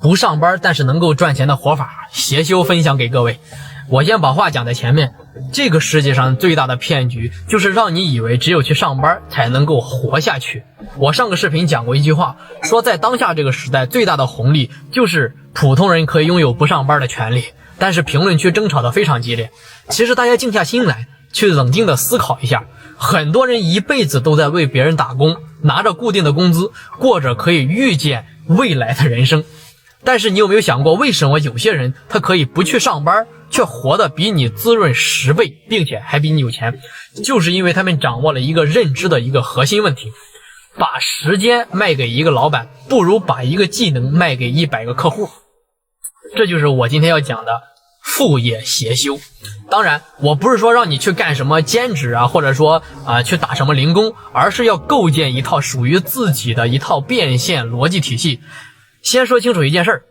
不上班但是能夠賺錢的活法，邪修分享給各位。我先把話講在前面，這個世界上最大的騙局就是讓你以為只有去上班才能夠活下去。我上個視頻講過一句話，說在當下這個時代最大的紅利就是普通人可以擁有不上班的權利，但是評論區爭吵得非常激烈。其實大家靜下心來去冷靜地思考一下，很多人一輩子都在為別人打工，拿着固定的工資，過着可以預見未來的人生。但是你有沒有想過，為什麼有些人他可以不去上班，卻活得比你滋潤10倍，並且還比你有錢？就是因為他們掌握了一個認知的一個核心問題：把時間賣給一個老闆，不如把一個技能賣給100個客戶。這就是我今天要講的副業邪修。當然我不是說讓你去幹什麼兼職啊，或者說去打什麼零工，而是要構建一套屬於自己的一套变现邏輯體系。先说清楚一件事，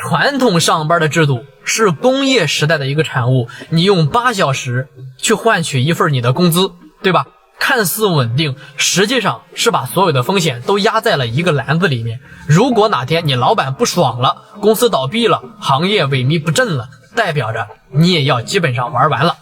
傳統上班的制度是工業時代的一個產物，你用8小時去換取一份你的工資，對吧？看似穩定，實際上是把所有的風險都壓在了一個籃子裡面。如果哪天你老闆不爽了，公司倒閉了，行業萎靡不振了，代表着你也要基本上玩完了，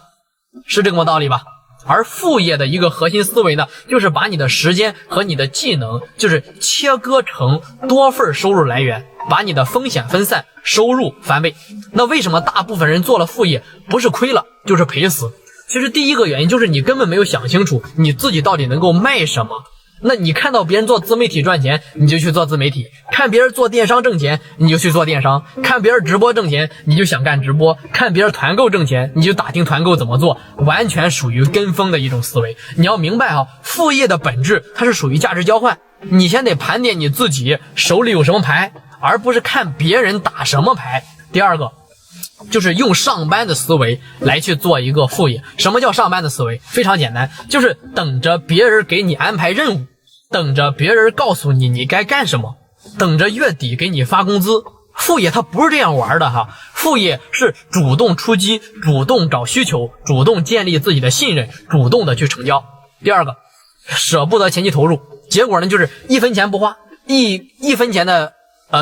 是這麼道理吧？而副業的一個核心思維呢，就是把你的時間和你的技能就是切割成多份收入来源，把你的風險分散，收入翻倍。那為什麼大部分人做了副業不是虧了就是賠死？其實第一個原因就是你根本沒有想清楚你自己到底能夠賣什麼。那你看到別人做自媒體賺錢，你就去做自媒體；看別人做電商掙錢，你就去做電商；看別人直播掙錢，你就想幹直播；看別人團購掙錢，你就打聽團購怎麼做，完全屬於跟風的一種思維。你要明白啊，副業的本質它是屬於價值交換。你先得盤點你自己手裡有什麼牌，而不是看別人打什麼牌。第二個就是用上班的思維來去做一個副業。什麼叫上班的思維？非常簡单，就是等着別人給你安排任務，等着別人告訴你你該幹什麼，等着月底給你發工資。副業它不是這樣玩的哈，副業是主動出擊，主動找需求，主動建立自己的信任，主動的去成交。第二個，捨不得前期投入，結果呢就是1分錢不花，一分錢的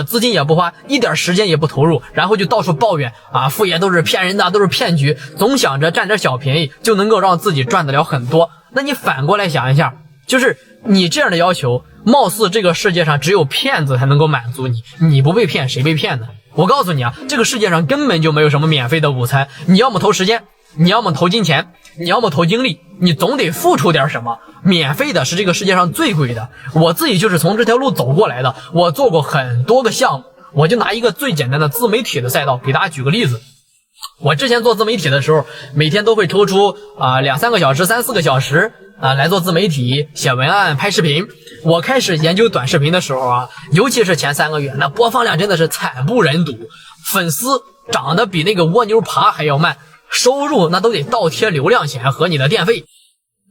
資金也不花，一點時間也不投入，然後就到處抱怨啊，副業都是騙人的，都是騙局，總想着占点小便宜就能夠讓自己賺得了很多。那你反過來想一下，就是你這樣的要求，貌似這個世界上只有騙子才能夠滿足你，你不被騙誰被騙呢？我告訴你啊，這個世界上根本就沒有什麼免費的午餐，你要麼投時間，你要麼投金錢，你要麼投精力，你總得付出點什么。免費的是這個世界上最貴的，我自己就是從這條路走過來的，我做過很多個項目。我就拿一個最簡單的自媒體的賽道給大家舉個例子。我之前做自媒體的時候，每天都會抽出2-3個小時、3-4個小時來做自媒體，寫文案、拍視頻。我開始研究短視頻的時候啊，尤其是前3個月，那播放量真的是慘不忍睹，粉絲漲得比那個蝸牛爬還要慢，收入那都得倒貼流量錢和你的電費。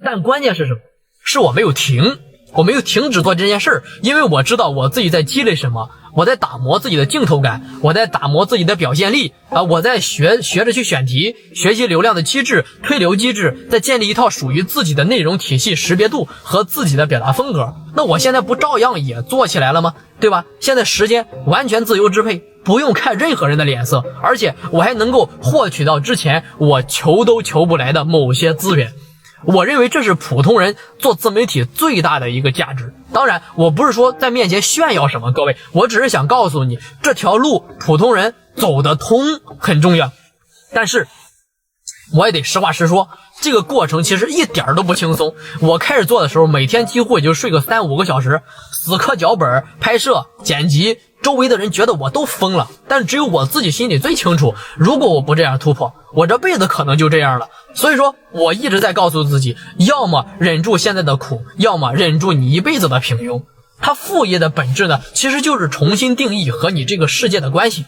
但關鍵是什麼？是我沒有停止做這件事，因為我知道我自己在積累什麼，我在打磨自己的鏡頭感，我在打磨自己的表現力我在學着去選題，學習流量的機制、推流機制，在建立一套屬於自己的內容體系、識別度和自己的表達風格。那我現在不照樣也做起來了嗎？對吧？現在时間完全自由支配，不用看任何人的臉色，而且我還能夠獲取到之前我求都求不來的某些資源。我認為這是普通人做自媒體最大的一個價值。當然我不是說在面前炫耀什麼，各位，我只是想告訴你，這條路普通人走得通很重要。但是我也得實話實說，這個過程其實一點都不輕鬆。我開始做的時候，每天幾乎也就睡個3-5個小時，死磕腳本、拍攝、剪輯，周圍的人覺得我都瘋了，但只有我自己心裡最清楚，如果我不這樣突破，我這輩子可能就這樣了。所以說我一直在告訴自己，要麼忍住現在的苦，要麼忍住你一輩子的平庸。它副業的本質呢，其實就是重新定義和你這個世界的關係。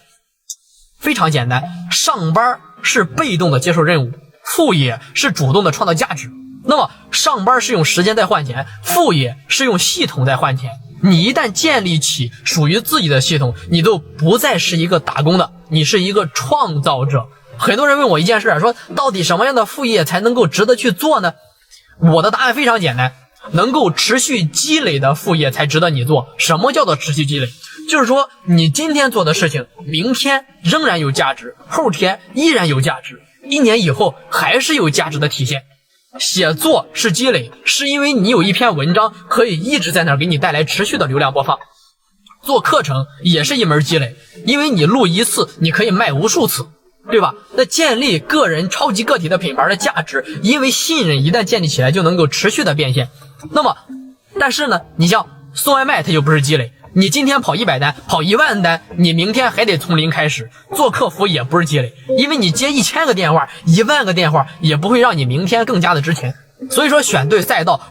非常簡单，上班是被動的接受任務，副業是主动的創造價值。那麼上班是用時间在換錢，副業是用系統在換钱。你一旦建立起屬於自己的系統，你都不再是一個打工的，你是一個創造者。很多人問我一件事，說到底什麼樣的副業才能夠值得去做呢？我的答案非常簡單，能夠持續積累的副業才值得你做。什麼叫做持續積累？就是說你今天做的事情，明天仍然有價值，後天依然有價值，1年以後還是有價值的体現。写作是積累，是因為你有一篇文章可以一直在那儿给你带来持續的流量播放。做課程也是一門積累，因為你錄一次你可以卖无数次，对吧？那建立个人超级个体的品牌的價值，因为信任一旦建立起来就能夠持續的變現。那麼但是呢，你像送外賣它就不是積累，你今天跑100單跑1萬單，你明天還得從零開始。做客服也不是積累，因為你接1000個電話1萬個電話也不會讓你明天更加的值錢。所以說選對賽道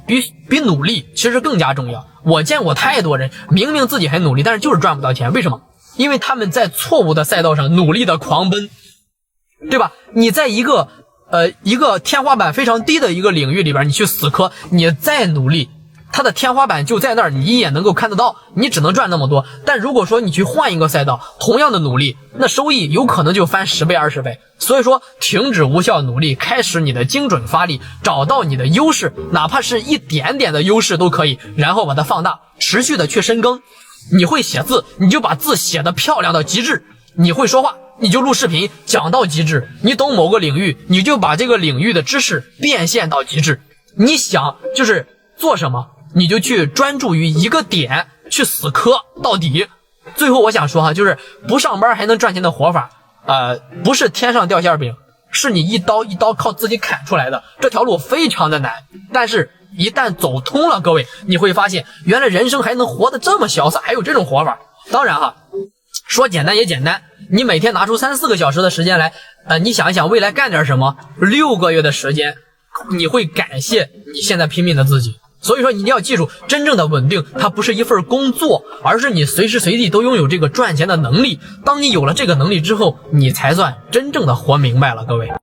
比努力其實更加重要。我見過太多人明明自己很努力，但是就是賺不到錢，為什麼？因為他們在錯誤的賽道上努力的狂奔，對吧？你在一個天花板非常低的一個領域裡邊，你去死磕，你再努力，它的天花板就在那兒，你一眼能夠看得到，你只能賺那麼多。但如果說你去換一個賽道，同樣的努力，那收益有可能就翻10倍20倍。所以說停止無效努力，開始你的精準發力，找到你的優勢，哪怕是一點點的優勢都可以，然後把它放大，持續的去深耕。你會寫字，你就把字寫得漂亮到極致，你會說話，你就錄視頻講到極致，你懂某個領域，你就把這個領域的知識變現到極致。你想就是做什麼，你就去專注於一個點去死磕到底。最後我想說哈，就是不上班還能賺錢的活法，不是天上掉餡餅，是你一刀一刀靠自己砍出來的。這條路非常的難，但是一旦走通了，各位你會發現原來人生還能活得這麼瀟灑，還有這種活法。當然哈，說簡單也簡單，你每天拿出3-4個小時的時間來，你想一想未來幹點什麼，6個月的時間，你會感謝你現在拼命的自己。所以說你一定要記住，真正的穩定它不是一份工作，而是你隨時隨地都擁有這個賺錢的能力。當你有了這個能力之後，你才算真正的活明白了，各位。